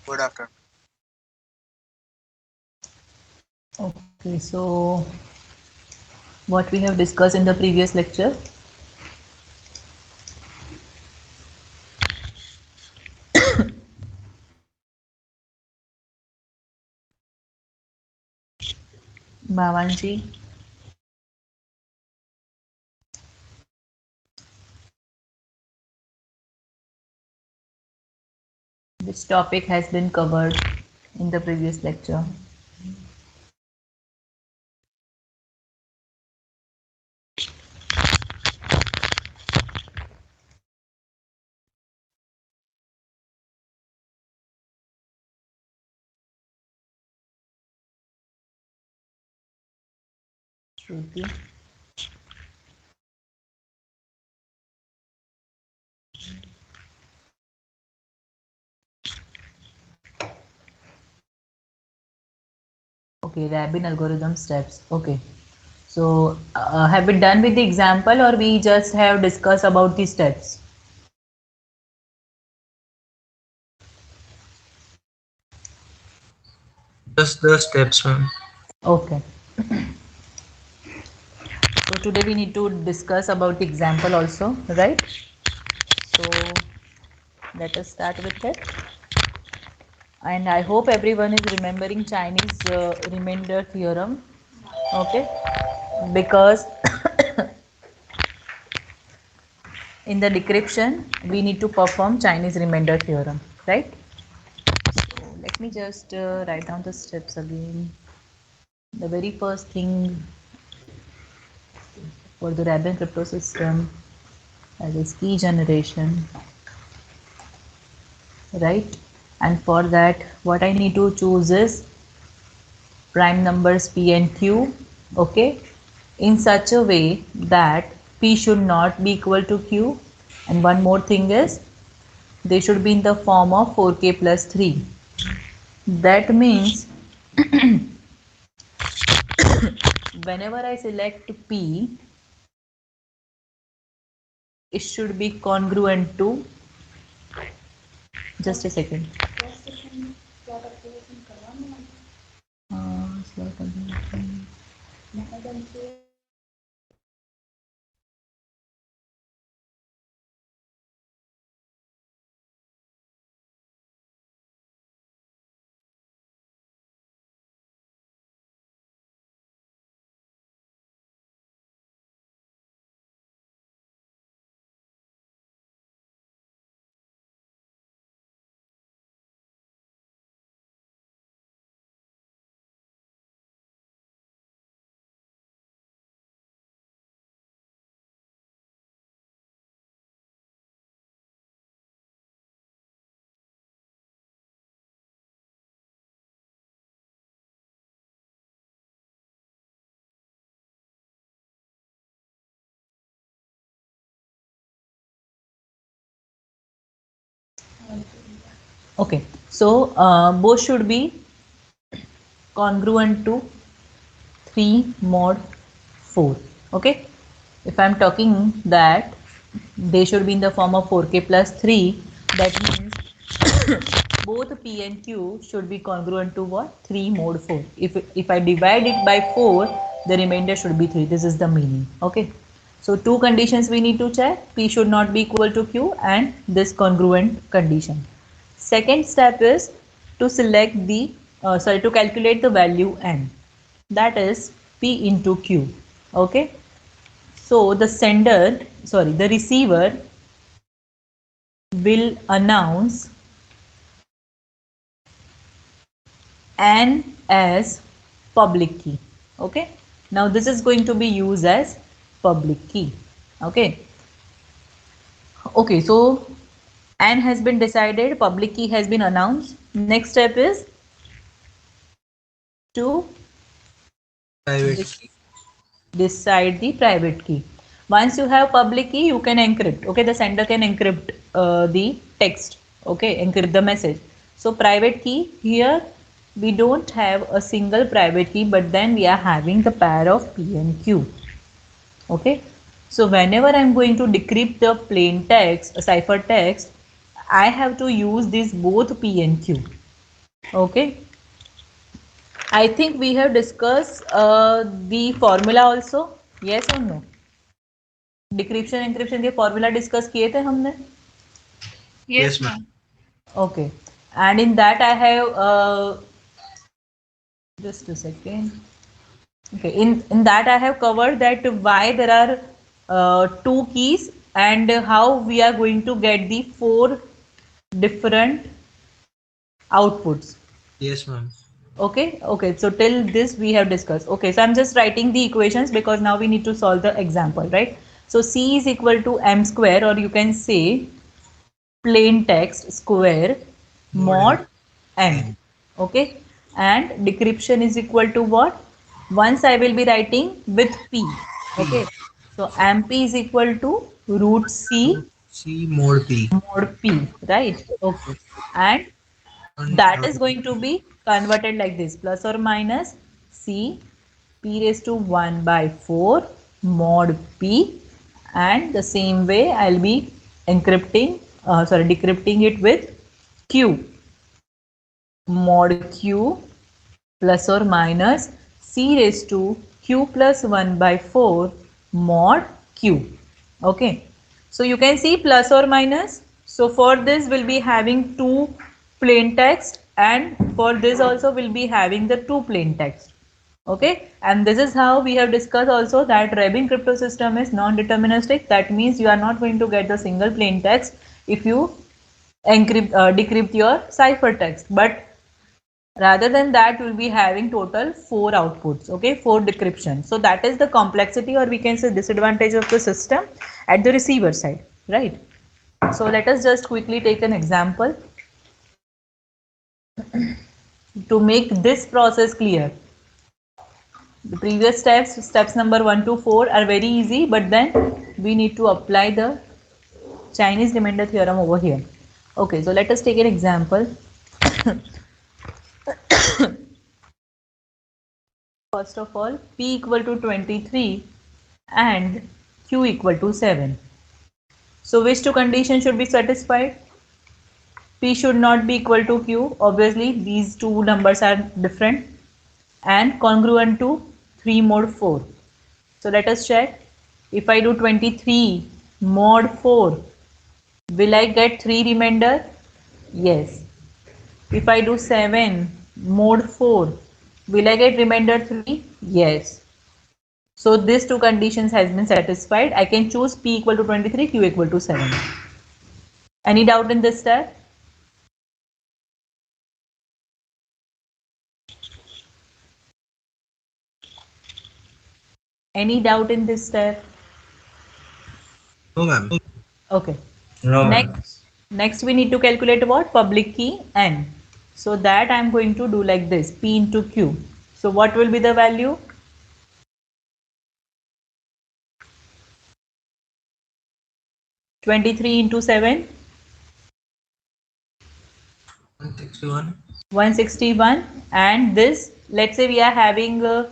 Good afternoon. Okay, so what we have discussed in the previous lecture. Bhavanji, which topic has been covered in the previous lecture? Shruti. Okay, Rabin algorithm steps. Okay, so have we done with the example or we just have discussed about the steps? Just the steps, ma'am. Okay, so today we need to discuss about the example also, right? So let us start with it. And I hope everyone is remembering Chinese remainder theorem. Okay, because in the decryption we need to perform Chinese remainder theorem, right? So let me just write down the steps again. The very first thing for the Rabin crypto system as is key generation, right? And for that, what I need to choose is prime numbers P and Q, okay, in such a way that P should not be equal to Q. And one more thing is they should be in the form of 4k plus 3. That means whenever I select P, it should be congruent to, just a second. Slot combination. Okay, so both should be congruent to 3 mod 4. Okay, if I'm talking that they should be in the form of 4k plus 3, that means both P and Q should be congruent to what? 3 mod 4. If I divide it by 4, the remainder should be 3. This is the meaning. Okay, so two conditions we need to check. P should not be equal to Q and this congruent condition. Second step is to select the to calculate the value n, that is P into Q. Okay, so the receiver will announce n as public key. Okay, now this is going to be used as public key. Okay, okay, so n has been decided, public key has been announced. Next step is to Private key. decide the private key. Once you have public key, you can encrypt. Okay, the sender can encrypt the text. Okay, encrypt the message. So private key, here we don't have a single private key, but then we are having the pair of P and Q. Okay, so whenever I'm going to decrypt the plain text, a cipher text, I have to use these both P and Q. Okay. I think we have discussed the formula also. Yes or no? Decryption encryption के formula discuss किए थे हमने. Yes, Yes, ma'am. ma'am. Okay. And in that I have just a second. Okay. In that I have covered that why there are two keys and how we are going to get the four different outputs. Yes, ma'am. Okay, okay. So till this we have discussed. Okay, so I'm just writing the equations because now we need to solve the example, right? So C is equal to m square, or you can say plain text square Mod M mod m. N. Okay, and decryption is equal to what? Once I will be writing with p. P. Okay, so mp is equal to root c Root C mod P. mod p, right? Okay, and One that is going to be converted like this, plus or minus c p raised to 1 by 4 mod p, and the same way I'll be encrypting decrypting it with q mod q plus or minus c raised to q plus 1 by 4 mod q. Okay, so you can see plus or minus. So for this we'll be having two plain text, and for this also we'll be having the two plain text. Okay, and this is how we have discussed also that Rabin crypto system is non-deterministic. That means you are not going to get the single plain text if you decrypt your cipher text, but rather than that we'll be having total four outputs. Okay, four decryption. So that is the complexity, or we can say disadvantage of the system at the receiver side, right? So let us just quickly take an example to make this process clear. The previous steps number 1 to 4 are very easy, but then we need to apply the Chinese remainder theorem over here. Okay, so let us take an example. First of all, P equal to 23 and Q equal to 7. So which two conditions should be satisfied? P should not be equal to Q. Obviously, these two numbers are different and congruent to 3 mod 4. So let us check. If I do 23 mod 4, will I get 3 remainder? Yes. If I do 7 mod 4, will I get remainder 3? Yes. So these two conditions has been satisfied. I can choose P equal to 23, Q equal to 7. Any doubt in this step? Any doubt in this step? No, ma'am. Okay. No, ma'am. Next we need to calculate what? Public key n. So that I am going to do like this, P into Q. So what will be the value? 23 into 7, 161. 161. And this, let's say we are having a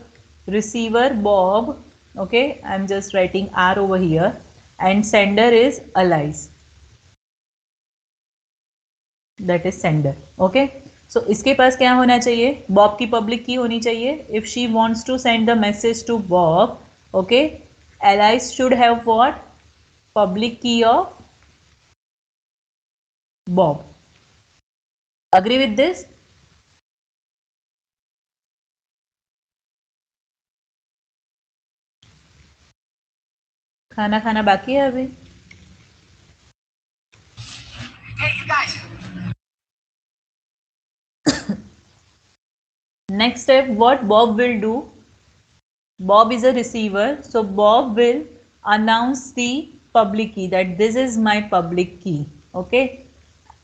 receiver Bob. Okay, I'm just writing R over here. And sender is Alice. That is sender. Okay. So इसके पास क्या होना चाहिए? Bob की public key होनी चाहिए. If she wants to send the message to Bob, okay, Alice should have what? Public key of Bob. Agree with this? खाना खाना बाकी है अभी. Next step, what Bob will do? Bob is a receiver, so Bob will announce the public key, that this is my public key. Okay,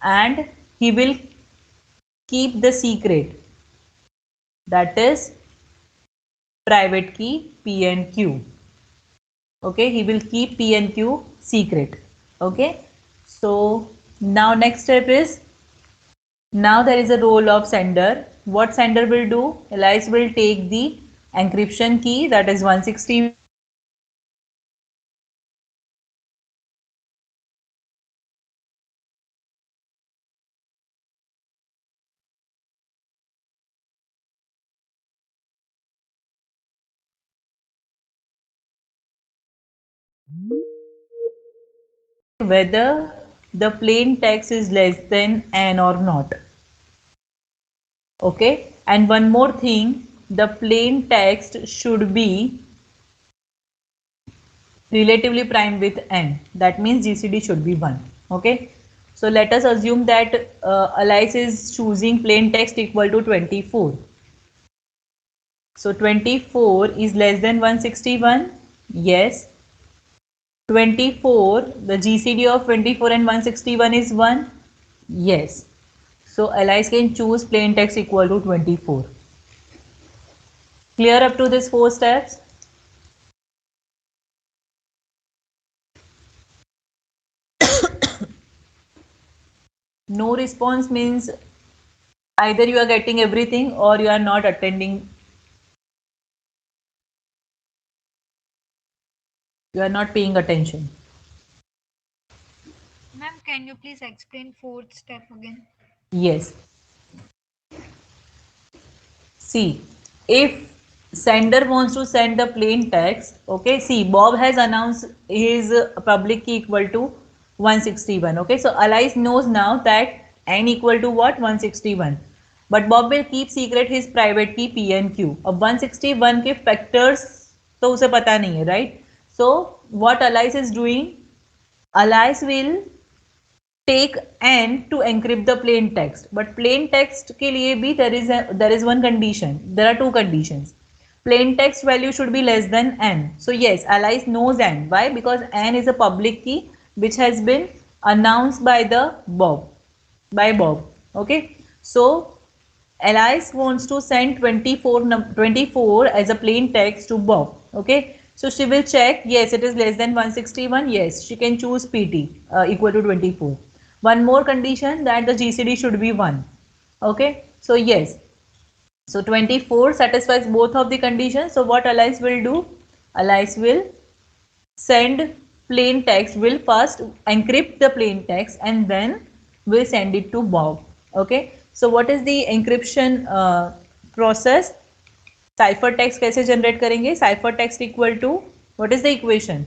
and he will keep the secret, that is private key P and Q. Okay, he will keep P and Q secret. Okay, so now next step is, now there is a role of sender. What sender will do? Elias will take the encryption key, that is 160, whether the plain text is less than n or not. Okay, and one more thing, the plain text should be relatively prime with n. That means GCD should be 1. Okay, so let us assume that Alice is choosing plain text equal to 24. So 24 is less than 161. Yes. 24, the GCD of 24 and 161 is 1. Yes. So Alice can choose plain text equal to 24. Clear up to this 4 steps? No response means either you are getting everything or you are not attending, you are not paying attention. Ma'am, can you please explain fourth step again? Yes. See, if sender wants to send the plain text, okay, see, Bob has announced his public key equal to 161. Okay, so Alice knows now that n equal to what? 161. But Bob will keep secret his private key P and Q. अब 161 के factors तो उसे पता नहीं है, right? So what Alice is doing? Alice will take n to encrypt the plain text, but plain text के लिए भी there is one condition, there are two conditions. Plain text value should be less than n. So yes, Alice knows n. Why? Because n is a public key which has been announced by the Bob. Okay, so Alice wants to send 24 as a plain text to Bob. Okay, so she will check, yes, it is less than 161. Yes, she can choose PT equal to 24. One more condition, that the GCD should be 1. Okay, so yes, so 24 satisfies both of the conditions. So what Alice will do? Alice will send plain text, will first encrypt the plain text and then will send it to Bob. Okay, so what is the encryption process? Cipher text कैसे generate करेंगे? Cipher text equal to, what is the equation?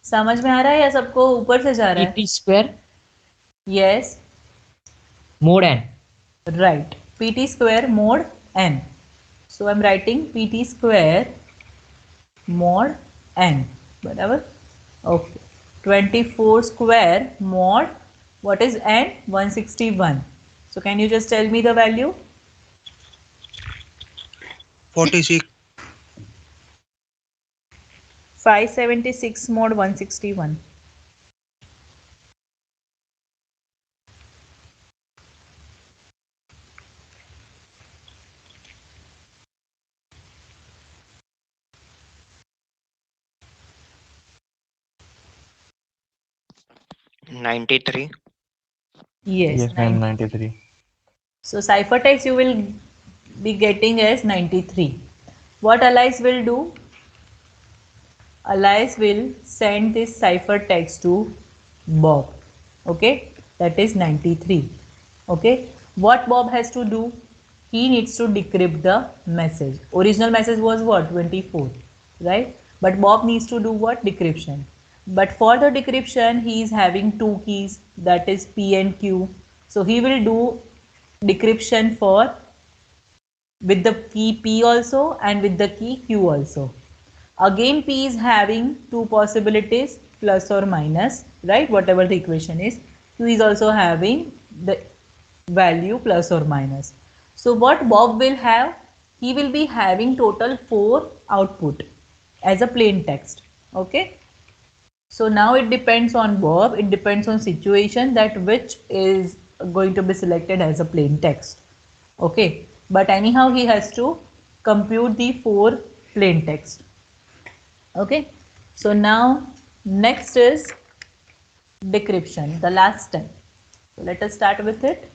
समझ में आ रहा है या सबको ऊपर से जा रहा है? PT square Yes, mod n. right. PT square mod n. So I'm writing PT square mod n. बराबर? Okay. 24 square mod, what is n? 161. So can you just tell me the value? 46. 576 mod 161. $93. Yes, Yes, ma'am, 90. 93. So ciphertext you will be getting as 93. What Alice will do? Alice will send this ciphertext to Bob. Okay, that is 93. Okay, what Bob has to do? He needs to decrypt the message. Original message was what? 24, right? But Bob needs to do what? Decryption. But for the decryption, he is having two keys, that is P and Q. So he will do decryption for with the key P also and with the key Q also. Again, P is having two possibilities, plus or minus, right? Whatever the equation is. Q is also having the value plus or minus. So what Bob will have? He will be having total 4 output as a plain text. Okay. So now it depends on Bob. It depends on situation that which is going to be selected as a plain text. Okay. But anyhow, he has to compute the 4 plain text. Okay, so now next is decryption, the last step. So let us start with it.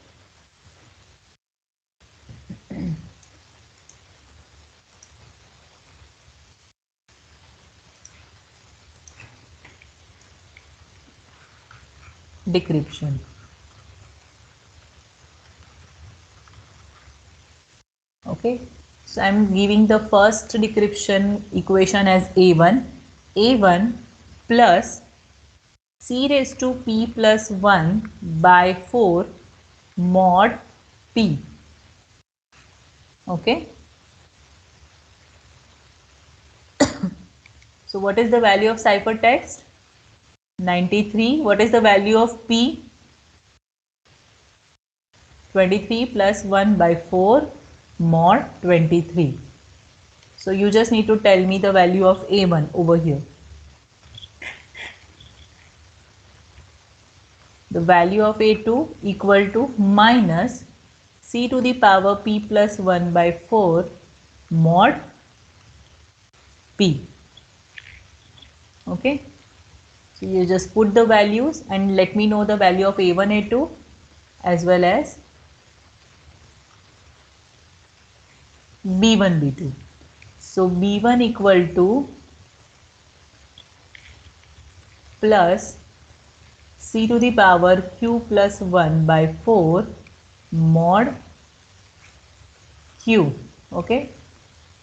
Decryption. Okay, so I'm giving the first decryption equation as a1 plus c raised to p plus 1 by 4 mod p. Okay, so what is the value of ciphertext? 93. What is the value of p? 23 plus 1 by 4 mod 23. So you just need to tell me the value of a1 over here. The value of a2 equal to minus c to the power p plus 1 by 4 mod p. Okay, so you just put the values and let me know the value of a1, a2 as well as b1, b2. So b1 equal to plus c to the power q plus 1 by 4 mod q. Okay,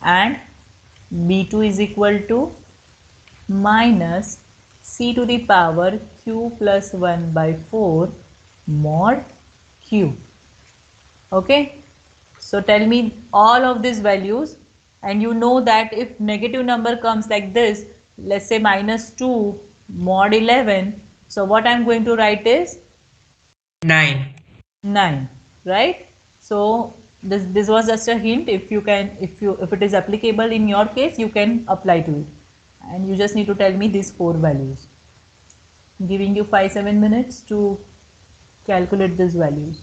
and b2 is equal to minus c to the power q plus 1 by 4 mod q. Okay, so tell me all of these values, and you know that if negative number comes like this, let's say minus 2 mod 11, so what I'm going to write is 9. 9, right? So this was just a hint. If you can, if it is applicable in your case, you can apply to it, and you just need to tell me these 4 values. I'm giving you 5-7 minutes to calculate these values.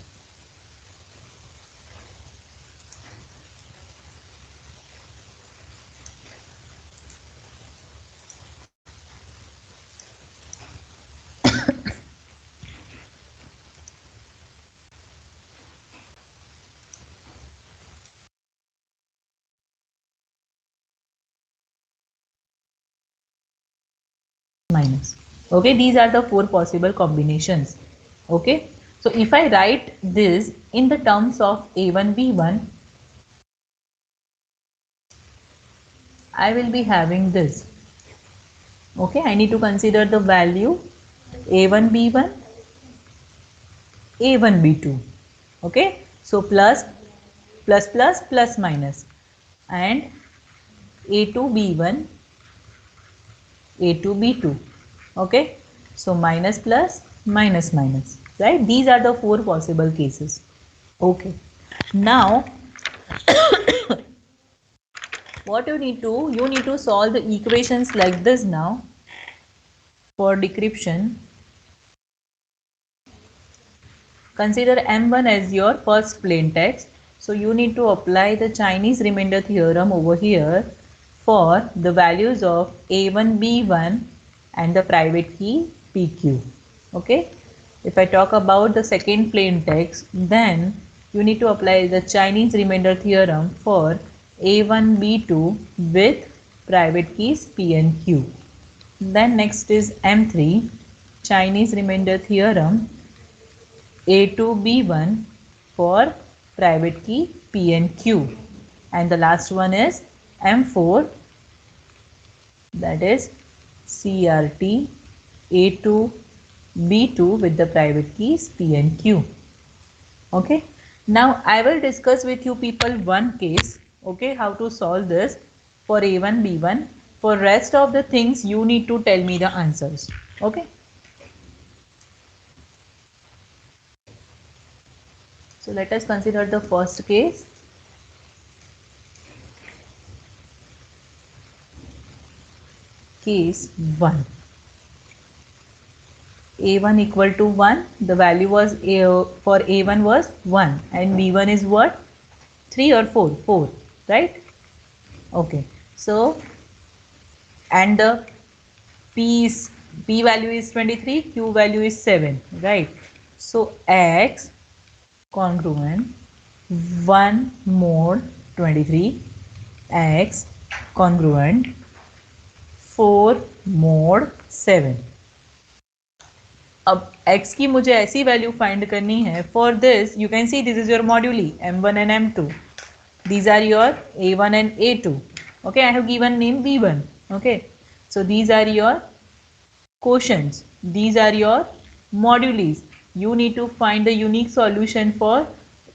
Minus. Okay, these are the 4 possible combinations. Okay, so if I write this in the terms of a1 b1, I will be having this. Okay, I need to consider the value a1 b1, a1 b2. Okay, so plus plus plus plus minus, and a2 b1, a2 b2. Okay, so minus plus minus minus, right? These are the 4 possible cases. Okay, now what you need to solve the equations like this. Now for decryption, consider m1 as your first plain text, so you need to apply the Chinese remainder theorem over here for the values of a1 b1 and the private key pq. Okay, if I talk about the second plain text, then you need to apply the Chinese remainder theorem for a1 b2 with private keys p and q. Then next is m3, Chinese remainder theorem a2 b1 for private key p and q, and the last one is m4, that is CRT a2 b2 with the private keys p and q. Okay, now I will discuss with you people one case. Okay, how to solve this for a1 b1. For rest of the things you need to tell me the answers. Okay, so let us consider the first case. Case 1. a1 equal to 1, the value was for a1 was 1, and b1 is what, 3 or 4? 4, right? Okay, so and the p value is 23, q value is 7, right? So x congruent 1 mod 23, x congruent 4 mod 7. अब x की मुझे ऐसी value find करनी है. For this you can see this is your moduli m1 and m2. These are your A1 and A2. Okay, I have given name B1. Okay, so these are your quotients. These are your modules. You need to find the unique solution for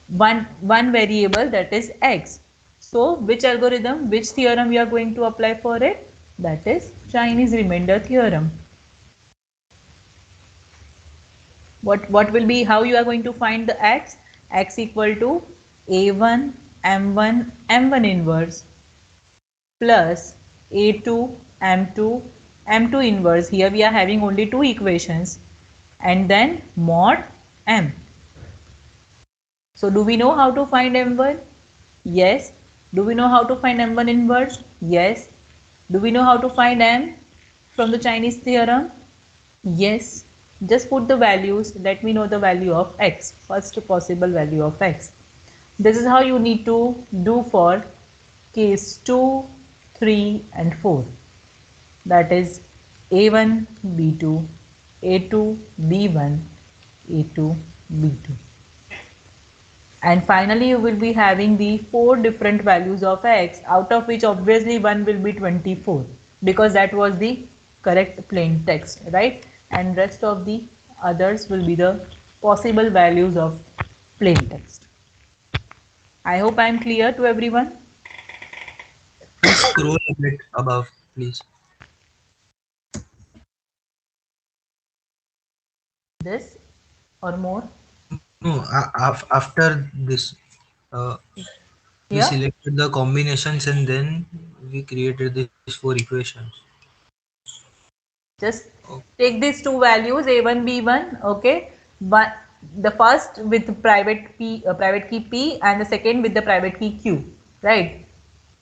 one variable, that is x. So which algorithm, which theorem we are going to apply for it? That is Chinese remainder theorem. What will be, how you are going to find the x? X equal to a1 m1 m1 inverse plus a2 m2 m2 inverse. Here we are having only two equations, and then mod m. So do we know how to find m1? Yes. Do we know how to find m1 inverse? Yes. Do we know how to find m from the Chinese theorem? Yes. Just put the values. Let me know the value of x. First possible value of x. This is how you need to do for case 2, 3 and 4. That is A1, B2, A2, B1, A2, B2. And finally you will be having the 4 different values of x, out of which obviously one will be 24, because that was the correct plain text, right? And rest of the others will be the possible values of plain text. I hope I am clear to everyone. Please scroll a bit above, please. This or more No, after this, uh, we here. selected the combinations and then we created these four equations. Just Oh, take these two values a1 b1, okay, but the first with private key p and the second with the private key q, right?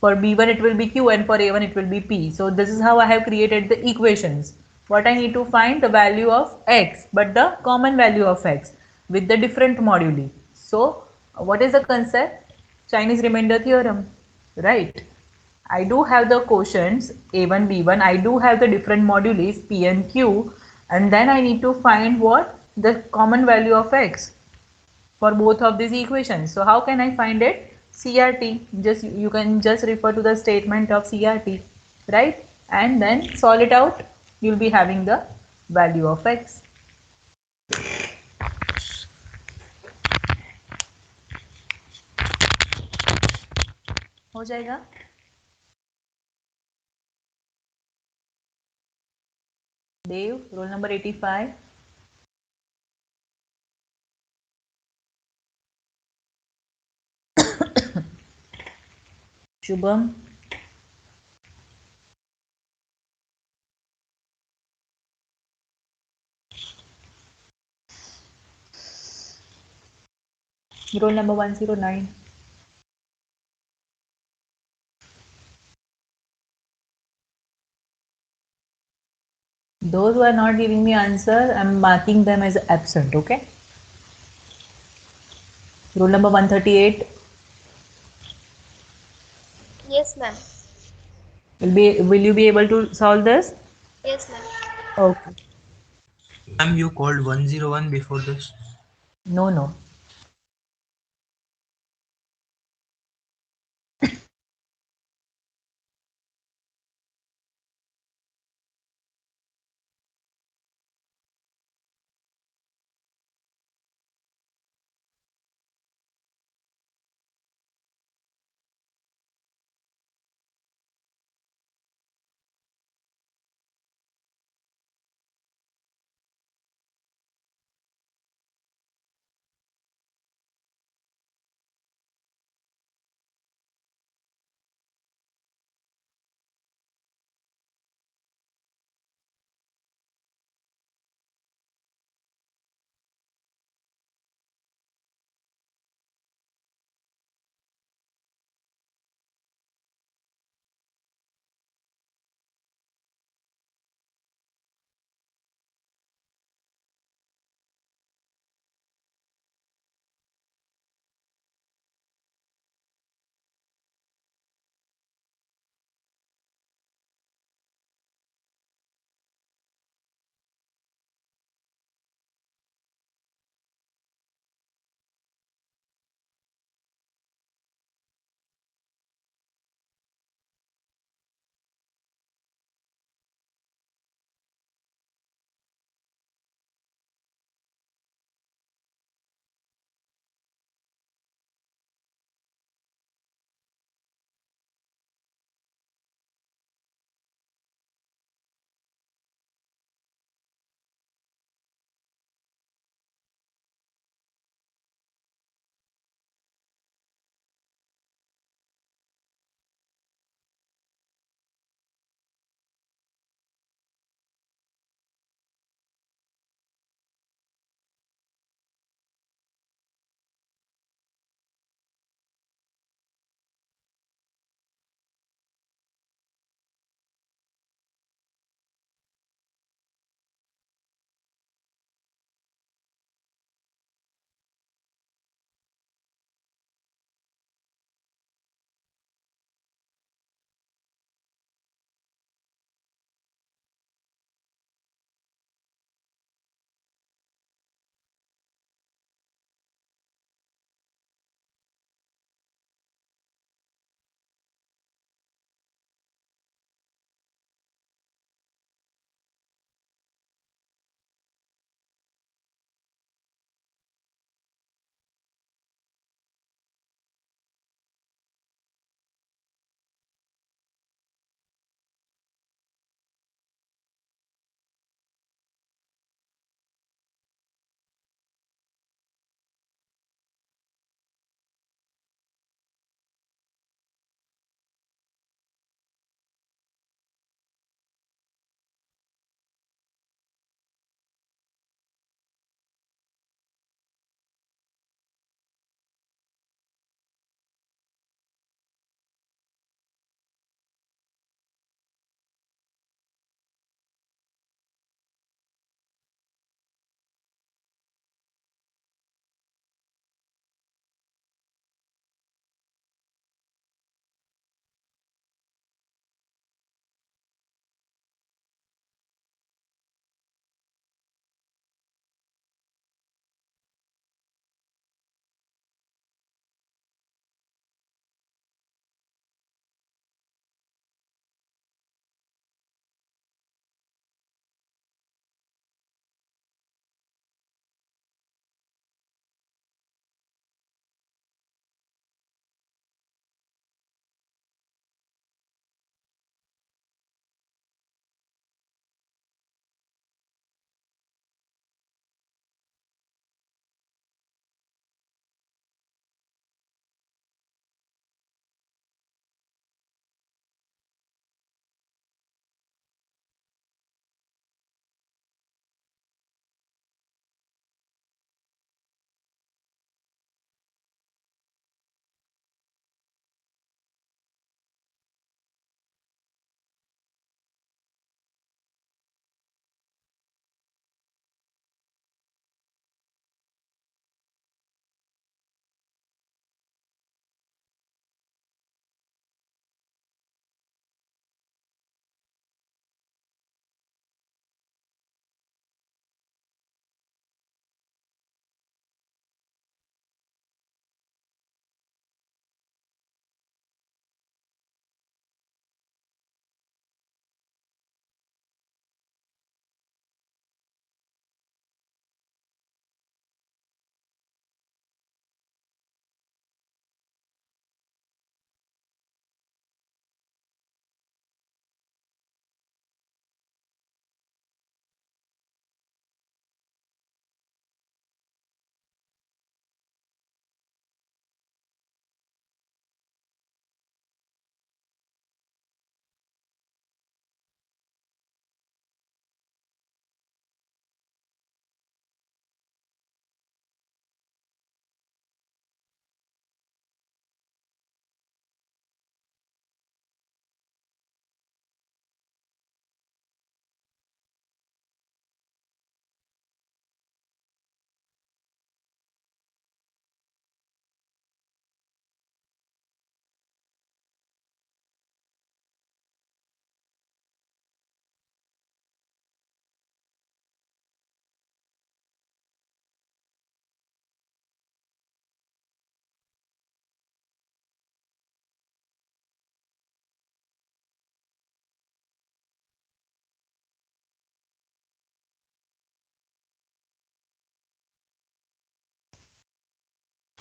For b1 it will be q and for a1 it will be p. So this is how I have created the equations. What I need to find the value of x, but the common value of x with the different moduli. So what is the concept? Chinese remainder theorem, right? I do have the quotients A1, B1. I do have the different modules P and Q, and then I need to find what the common value of x for both of these equations. So how can I find it? CRT. Just you can just refer to the statement of CRT, right? And then solve it out. You'll be having the value of x. हो जाएगा? Dave, roll number 85. Shubham, roll number 109. Those who are not giving me answer, I'm marking them as absent, okay? Rule number 138. Yes, ma'am. Will you be able to solve this? Yes, ma'am. Okay. ma'am, you called 101 before this. No, no.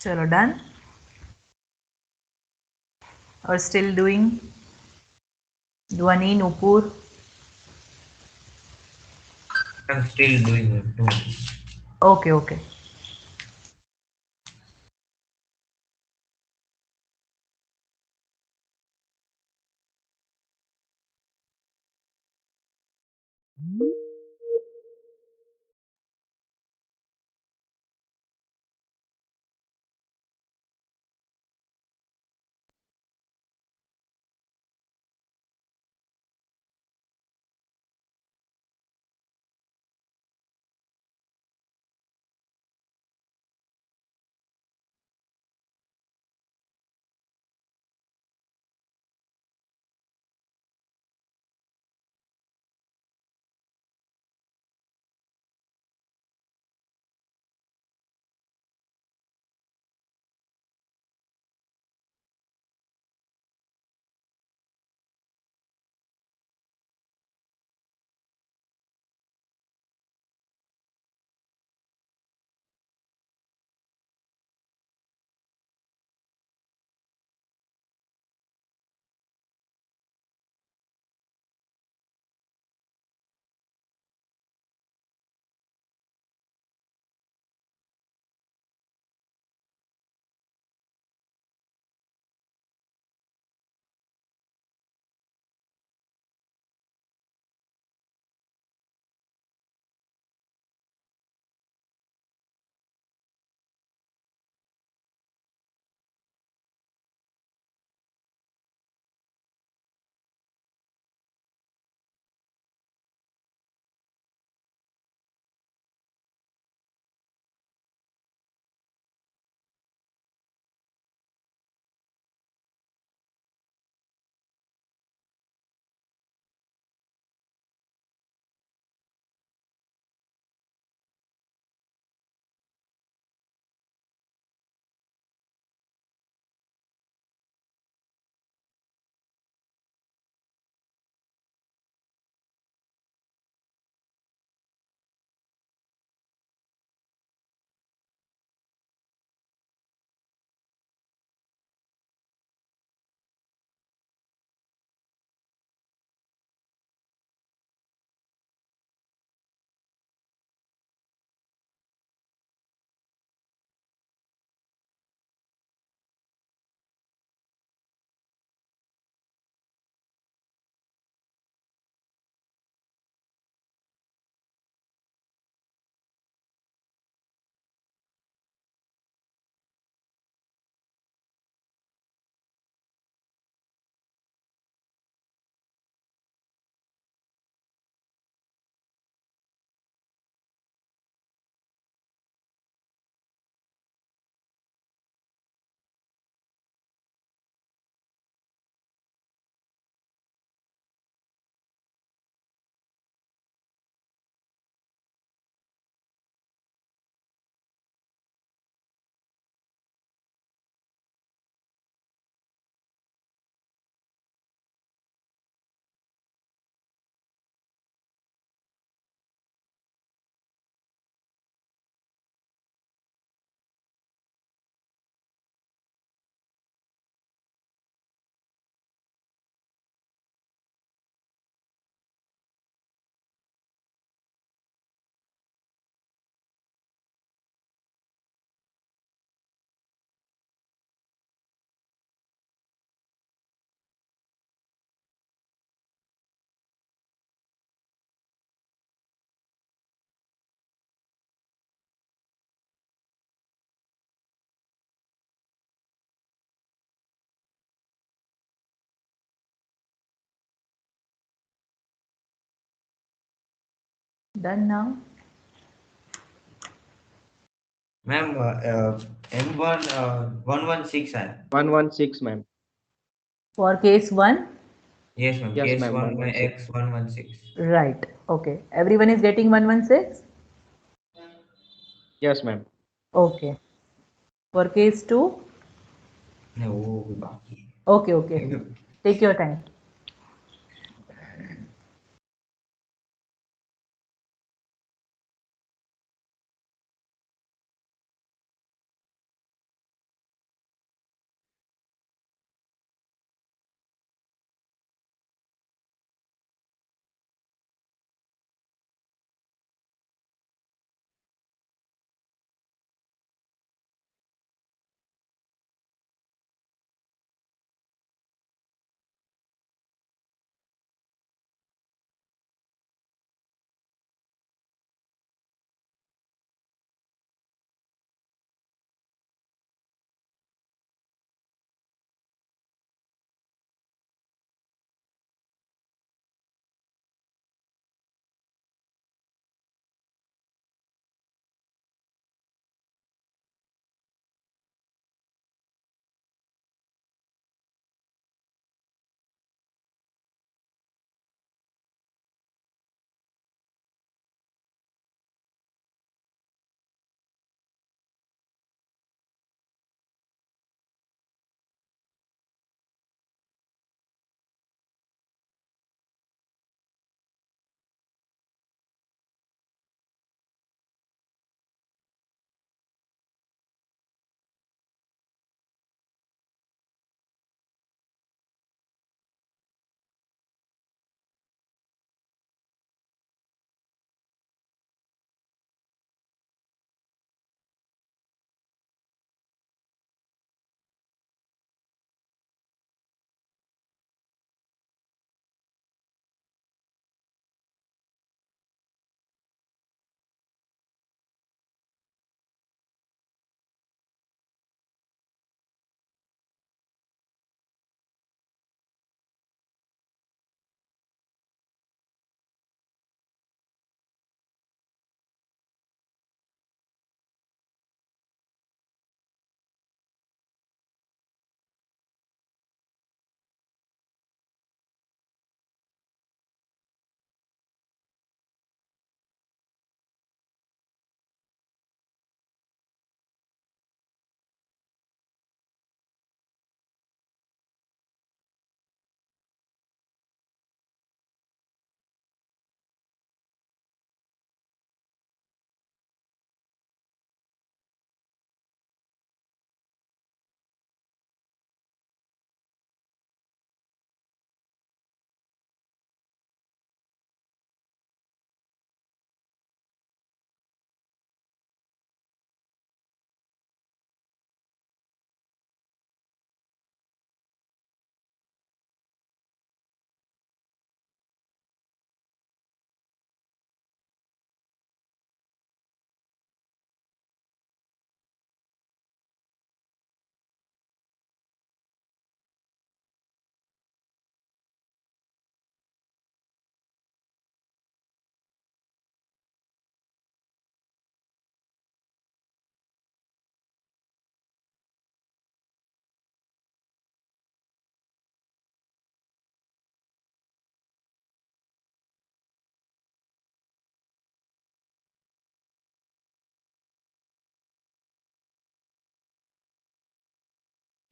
Chalo, done? Or still doing? Dhwani, Nupur? I'm still doing it. Don't worry. Okay, okay. Done now? Ma'am, M1 116. 116, ma'am. For case 1? Yes, ma'am. Yes, Case ma'am. 1 by 116. X 116. Right. Okay. Everyone is getting 116? Yes, ma'am. Okay. For case 2? No, वो भी बाकी Okay, okay. है. Take your time.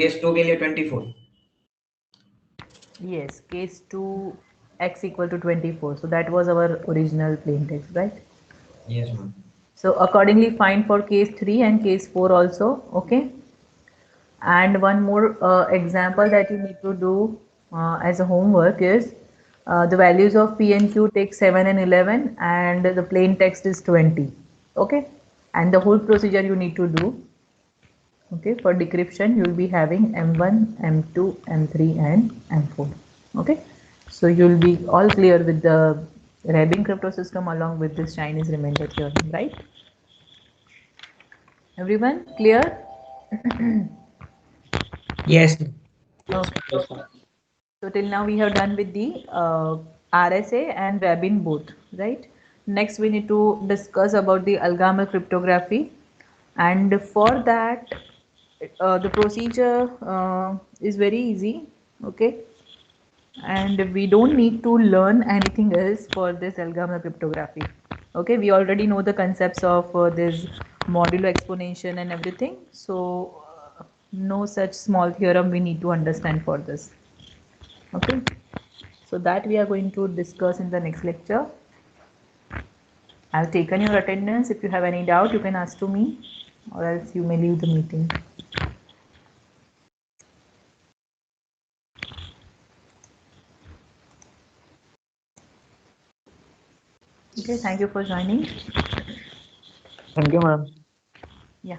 Case 2 के लिए 24. Yes, case 2 x equal to 24. So that was our original plain text, right? Yes, ma'am. So accordingly find for case 3 and case 4 also, okay? And one more example that you need to do as a homework is the values of P and Q take 7 and 11 and the plain text is 20, okay? And the whole procedure you need to do, okay? For decryption you will be having M1, M2, M3 and M4, okay? So you will be all clear with the Rabin crypto system along with this Chinese remainder theorem, right? Everyone clear? Yes. Okay. So till now we have done with the RSA and Rabin both, right? Next we need to discuss about the algorithmic cryptography, and for that the procedure is very easy, okay? And we don't need to learn anything else for this algorithmic cryptography, okay? We already know the concepts of this modulo exponential and everything, so no such small theorem we need to understand for this, okay? So that we are going to discuss in the next lecture. I've taken your attendance. If you have any doubt, you can ask to me, or else you may leave the meeting. Okay, thank you for joining. Thank you, ma'am. Yeah.